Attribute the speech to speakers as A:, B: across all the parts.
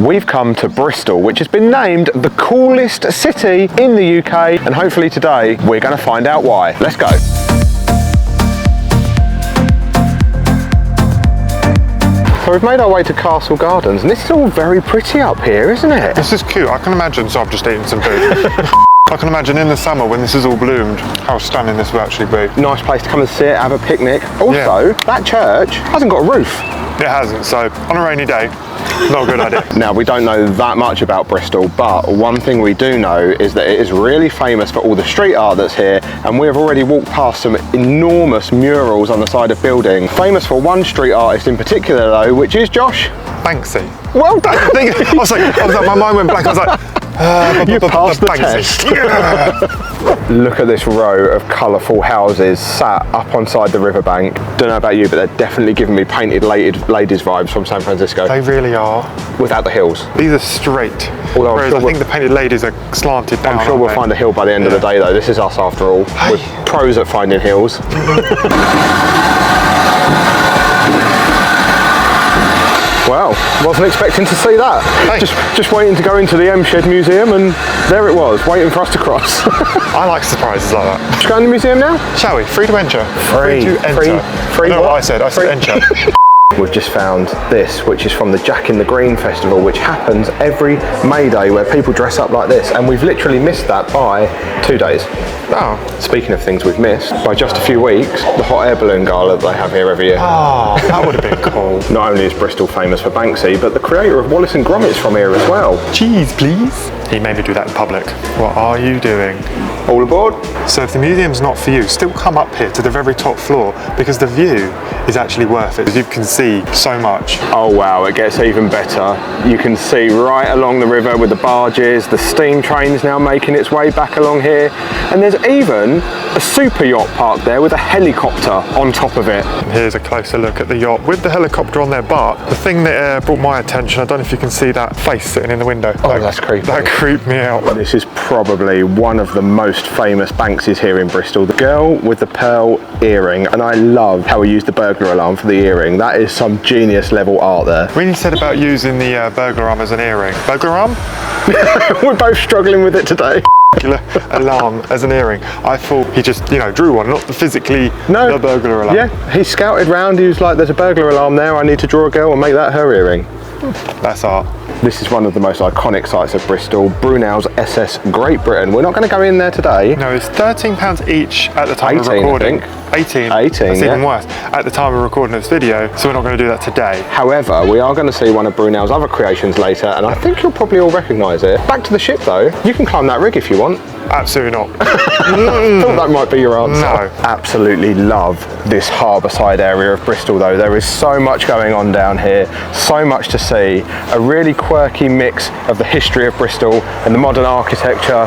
A: we've come to Bristol, which has been named the coolest city in the UK, and hopefully today we're going to find out why. Let's go. So we've made our way to Castle Gardens, and this is all very pretty up here, isn't it?
B: This is cute. I can imagine, so I've just eaten some food. I can imagine in the summer when this is all bloomed, how stunning this will actually be.
A: Nice place to come and sit, have a picnic. Also, that church hasn't got a roof.
B: It hasn't, so on a rainy day, not a good idea.
A: Now, we don't know that much about Bristol, but one thing we do know is that it is really famous for all the street art that's here, and we have already walked past some enormous murals on the side of buildings. Famous for one street artist in particular though, which is Josh?
B: Banksy.
A: Well done!
B: I was like, my mind went blank. I was like,
A: you passed the test.
B: Yeah.
A: Look at this row of colourful houses sat up on side the riverbank. Don't know about you, but they're definitely giving me painted ladies vibes from San Francisco.
B: They really are.
A: Without the hills.
B: These are straight.
A: Although
B: whereas I think the painted ladies are slanted down.
A: I'm sure we'll find a hill by the end of the day though. This is us after all.
B: Hey.
A: We're pros at finding hills. Well, wasn't expecting to see that.
B: Hey.
A: Just waiting to go into the M Shed Museum, and there it was, waiting for us to cross.
B: I like surprises like that.
A: Let's go in the museum now?
B: Shall we? Free to enter.
A: Free
B: to enter.
A: Free
B: No,
A: what?
B: I said enter.
A: We've just found this, which is from the Jack in the Green festival, which happens every May Day, where people dress up like this, and we've literally missed that by 2 days.
B: Oh.
A: Speaking of things we've missed, by just a few weeks, the hot air balloon gala that they have here every year.
B: Oh, that would have been cool.
A: Not only is Bristol famous for Banksy, but the creator of Wallace and Gromit's from here as well.
B: Cheese, please. He made me do that in public. What are you doing?
A: All aboard?
B: So if the museum's not for you, still come up here to the very top floor, because the view is actually worth it. You can see so much.
A: Oh wow, it gets even better. You can see right along the river with the barges, the steam train's now making its way back along here, and there's even a super yacht parked there with a helicopter on top of it.
B: And here's a closer look at the yacht with the helicopter on there, but the thing that brought my attention, I don't know if you can see that face sitting in the window.
A: Oh, that's creepy.
B: That creeped me out.
A: This is probably one of the most famous Banksys here in Bristol. The girl with the pearl earring, and I love how he used the burglar alarm for the earring. That is some genius level art there.
B: When you said about using the burglar arm as an earring, burglar arm?
A: We're both struggling with it today.
B: Alarm as an earring. I thought he just, drew one, not physically the burglar alarm.
A: Yeah, he scouted round, he was like, there's a burglar alarm there, I need to draw a girl and make that her earring.
B: That's art.
A: This is one of the most iconic sites of Bristol, Brunel's SS Great Britain. We're not going to go in there today.
B: No, it's £13 each at the time of
A: 18,
B: recording.
A: I think.
B: 18.
A: 18,
B: That's
A: yeah.
B: even worse. At the time of recording this video, so we're not going to do that today.
A: However, we are going to see one of Brunel's other creations later, and I think you'll probably all recognise it. Back to the ship though, you can climb that rig if you want.
B: Absolutely not.
A: Thought that might be your answer.
B: No.
A: Absolutely love this harbourside area of Bristol though. There is so much going on down here, so much to see. A really quirky mix of the history of Bristol and the modern architecture.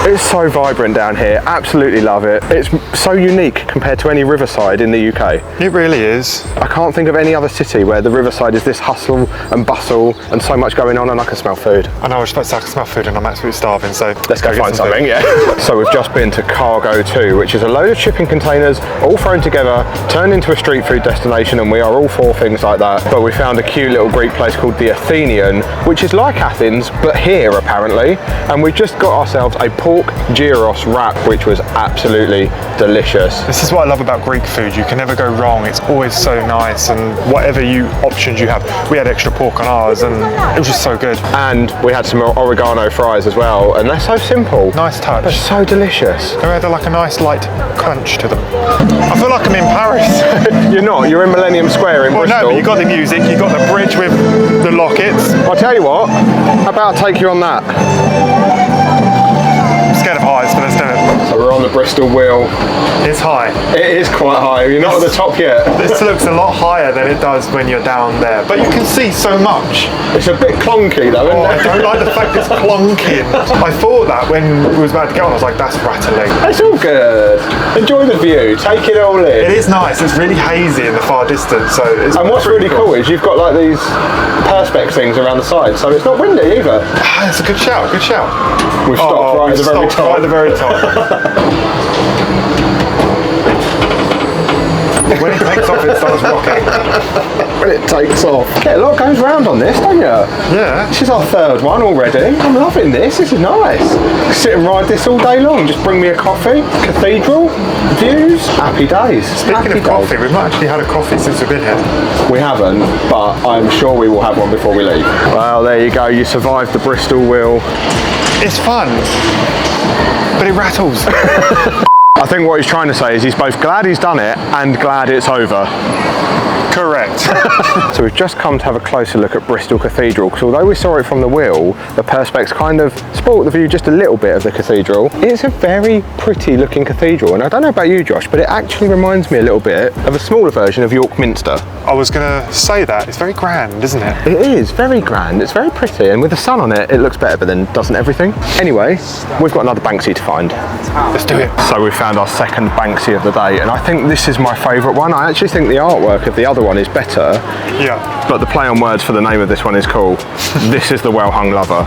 A: It's so vibrant down here, absolutely love it. It's so unique compared to any riverside in the UK.
B: It really is.
A: I can't think of any other city where the riverside is this hustle and bustle and so much going on, and I can smell food.
B: I know, I was supposed to smell food and I'm absolutely starving, so
A: Let's go
B: get
A: find
B: some
A: something,
B: food.
A: yeah. So we've just been to Cargo 2, which is a load of shipping containers all thrown together, turned into a street food destination, and we are all for things like that. But we found a cute little Greek place called the Athenian, which is like Athens, but here apparently. And we've just got ourselves a pork gyros wrap, which was absolutely delicious.
B: This is what I love about Greek food. You can never go wrong. It's always so nice, and whatever options you have. We had extra pork on ours, and it was just so good.
A: And we had some oregano fries as well, and they're so simple.
B: Nice touch.
A: They're so delicious.
B: They had like a nice light crunch to them. I feel like I'm in Paris.
A: You're not, you're in Millennium Square in
B: Well,
A: Bristol.
B: no, but you got the music, you got the bridge with the lockets.
A: I'll tell you what, how about I take you on that?
B: I'm scared of heights, but let's do it.
A: So we're on the Bristol wheel.
B: It's high.
A: It is quite high, you're not at the top yet.
B: This looks a lot higher than it does when you're down there, but you can see so much.
A: It's a bit clunky though, isn't
B: Oh, I
A: it?
B: don't like the fact it's clunking. I thought that when we was about to go on, I was like, that's rattling.
A: It's all good. Enjoy the view, take it all
B: It
A: in.
B: is nice, it's really hazy in the far distance, so it's
A: And what's
B: pretty
A: really cool is you've got like these perspex things around the side, so it's not windy either.
B: That's a good shout, good shout.
A: We've stopped right at the very top.
B: Right at the very top. When it takes off, it starts rocking.
A: When it takes off. Get a lot goes round on this, don't you?
B: Yeah.
A: This is our third one already. I'm loving this. This is nice. Sit and ride this all day long. Just bring me a coffee. Cathedral. Views. Happy days.
B: Speaking of coffee, we've not actually had a coffee since we've been here.
A: We haven't, but I'm sure we will have one before we leave. Well, there you go. You survived the Bristol wheel.
B: It's fun, but it rattles.
A: I think what he's trying to say is he's both glad he's done it and glad it's over.
B: Correct.
A: So we've just come to have a closer look at Bristol Cathedral, because although we saw it from the wheel, the perspex kind of spoilt the view just a little bit of the cathedral. It's a very pretty looking cathedral, and I don't know about you, Josh, but it actually reminds me a little bit of a smaller version of York Minster.
B: I was going to say that. It's very grand, isn't it?
A: It is very grand, it's very pretty, and with the sun on it, it looks better, but then doesn't everything? Anyway, we've got another Banksy to find.
B: Let's do it.
A: So we found our second Banksy of the day, and I think this is my favourite one. I actually think the artwork of the other one is better.
B: Yeah.
A: But the play on words for the name of this one is cool. This is the well-hung lover.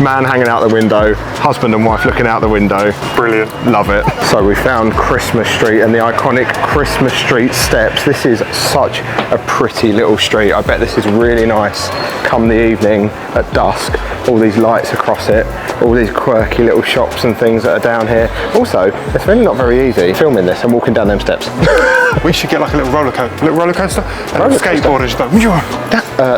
A: Man hanging out the window, husband and wife looking out the window.
B: Brilliant.
A: Love it. So we found Christmas Street and the iconic Christmas Street steps. This is such a pretty little street. I bet this is really nice come the evening at dusk. All these lights across it, all these quirky little shops and things that are down here. Also, it's really not very easy filming this and walking down them steps.
B: We should get like a little roller coaster, and a skateboard and just go.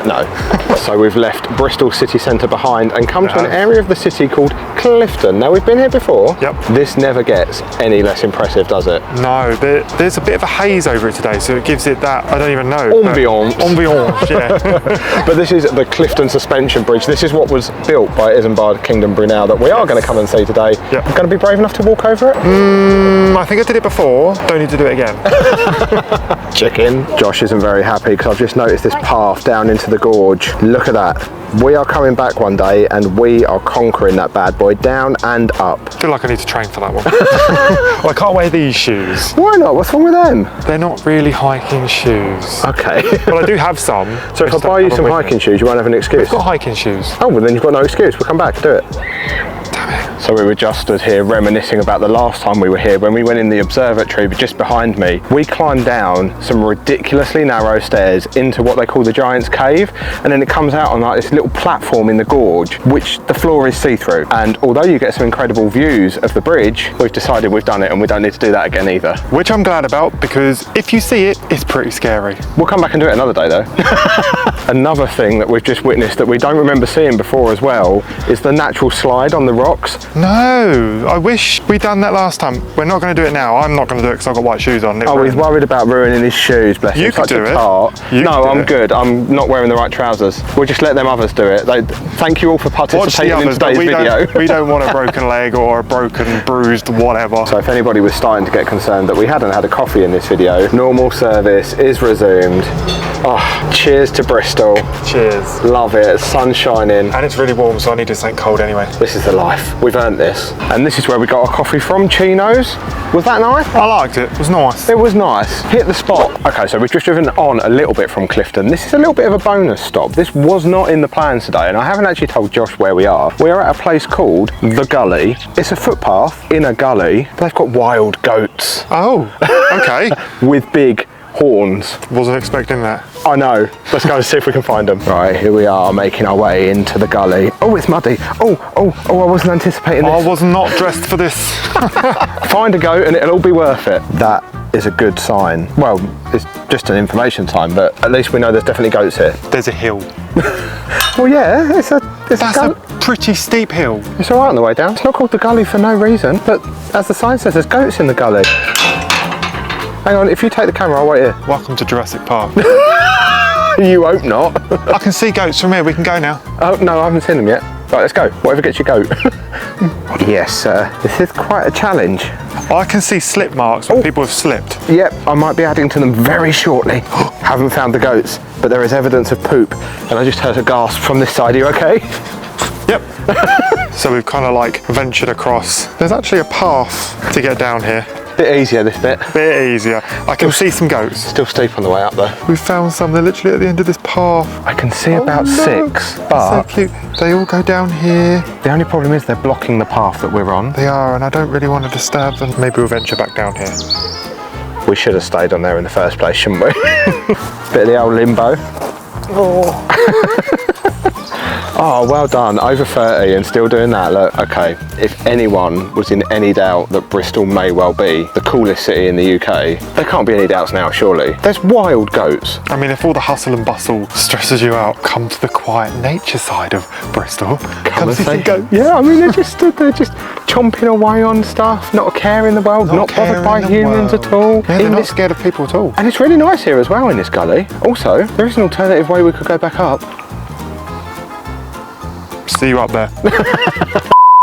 A: No. So we've left Bristol city centre behind and come to an area of the city called Clifton. Now we've been here before.
B: Yep.
A: This never gets any less impressive, does it?
B: No, there's a bit of a haze over it today, so it gives it that, I don't even know.
A: Ambiance.
B: Ambiance, yeah.
A: But this is the Clifton Suspension Bridge. This is what was built by Isambard Kingdom Brunel that we are going to come and see today.
B: Yep.
A: Going to be brave enough to walk over it?
B: I think I did it before. Don't need to do it again.
A: Chicken. Josh isn't very happy because I've just noticed this path down into the gorge. Look at that. We are coming back one day and we are conquering that bad boy down and up.
B: I feel like I need to train for that one. Well, I can't wear these shoes.
A: Why not? What's wrong with them?
B: They're not really hiking shoes.
A: Okay.
B: But I do have some.
A: So if I buy you some hiking shoes, you won't have an excuse?
B: I've got hiking shoes.
A: Oh, well then you've got no excuse. We'll come back and do it. So we were just stood here reminiscing about the last time we were here when we went in the observatory just behind me. We climbed down some ridiculously narrow stairs into what they call the Giant's Cave, and then it comes out on like this little platform in the gorge which the floor is see-through, and although you get some incredible views of the bridge, we've decided we've done it and we don't need to do that again either.
B: Which I'm glad about, because if you see it, it's pretty scary.
A: We'll come back and do it another day though. Another thing that we've just witnessed that we don't remember seeing before as well is the natural slide on the rocks.
B: No, I wish we'd done that last time. We're not going to do it now. I'm not going to do it because I've got white shoes on.
A: Oh, he's worried about ruining his shoes, bless him.
B: You could do it.
A: No, I'm good. I'm not wearing the right trousers. We'll just let them others do it. Thank you all for participating in today's video.
B: We don't want a broken leg or a broken, bruised, whatever.
A: So if anybody was starting to get concerned that we hadn't had a coffee in this video, normal service is resumed. Oh, cheers to Bristol.
B: Cheers.
A: Love it. Sun shining.
B: And it's really warm, so I need something cold anyway.
A: This is the life. We've earned this. And this is where we got our coffee from, Chino's. Was that nice?
B: I liked it. It was nice.
A: It was nice. Hit the spot. Okay, so we've just driven on a little bit from Clifton. This is a little bit of a bonus stop. This was not in the plans today, and I haven't actually told Josh where we are. We are at a place called The Gully. It's a footpath in a gully, but they've got wild goats.
B: Oh, okay.
A: With big horns.
B: Wasn't expecting that.
A: I know. Let's go and see if we can find them. Right, here we are making our way into the gully. Oh, it's muddy. Oh, I wasn't anticipating this.
B: I was not dressed for this.
A: Find a goat and it'll all be worth it. That is a good sign. Well, it's just an information sign, but at least we know there's definitely goats here.
B: There's a hill.
A: Well, yeah, it's a
B: pretty steep hill.
A: It's all right on the way down. It's not called the gully for no reason, but as the sign says, there's goats in the gully. Hang on, if you take the camera, I'll wait here.
B: Welcome to Jurassic Park.
A: You hope not.
B: I can see goats from here. We can go now.
A: Oh, no, I haven't seen them yet. Right, let's go. Whatever gets your goat. Yes, this is quite a challenge.
B: I can see slip marks where people have slipped.
A: Yep, I might be adding to them very shortly. Haven't found the goats, but there is evidence of poop. And I just heard a gasp from this side. Are you okay?
B: Yep. So we've kind of like ventured across. There's actually a path to get down here.
A: Bit easier this bit.
B: Bit easier. I can see some goats.
A: Still steep on the way up though.
B: We found some. They're literally at the end of this path.
A: I can see about 6, but
B: so cute. They all go down here.
A: The only problem is they're blocking the path that we're on.
B: They are, and I don't really want to disturb them. Maybe we'll venture back down here.
A: We should have stayed on there in the first place, shouldn't we? Bit of the old limbo. Oh, well done. Over 30 and still doing that. Look, okay, if anyone was in any doubt that Bristol may well be the coolest city in the UK, there can't be any doubts now, surely. There's wild goats.
B: I mean, if all the hustle and bustle stresses you out, come to the quiet nature side of Bristol. Come see some goats.
A: Yeah, I mean, they're just stood there just chomping away on stuff, not a care in the world, not bothered by humans at all.
B: Yeah, they're not scared of people at all.
A: And it's really nice here as well in this gully. Also, there is an alternative way we could go back up.
B: See you up there.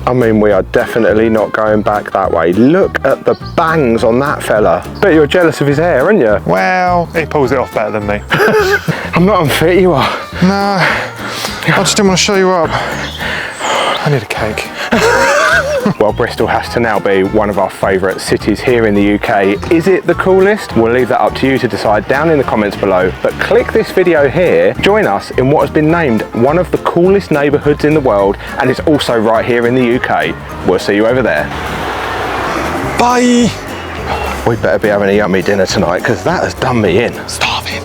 A: I mean, we are definitely not going back that way. Look at the bangs on that fella. Bet you're jealous of his hair, aren't you?
B: Well, he pulls it off better than me.
A: I'm not unfit, you are.
B: No, I just didn't want to show you up. I need a cake.
A: Well, Bristol has to now be one of our favourite cities here in the UK. Is it the coolest? We'll leave that up to you to decide down in the comments below. But click this video here, join us in what has been named one of the coolest neighbourhoods in the world, and it's also right here in the UK. We'll see you over there.
B: Bye.
A: We better be having a yummy dinner tonight, because that has done me in.
B: Starving.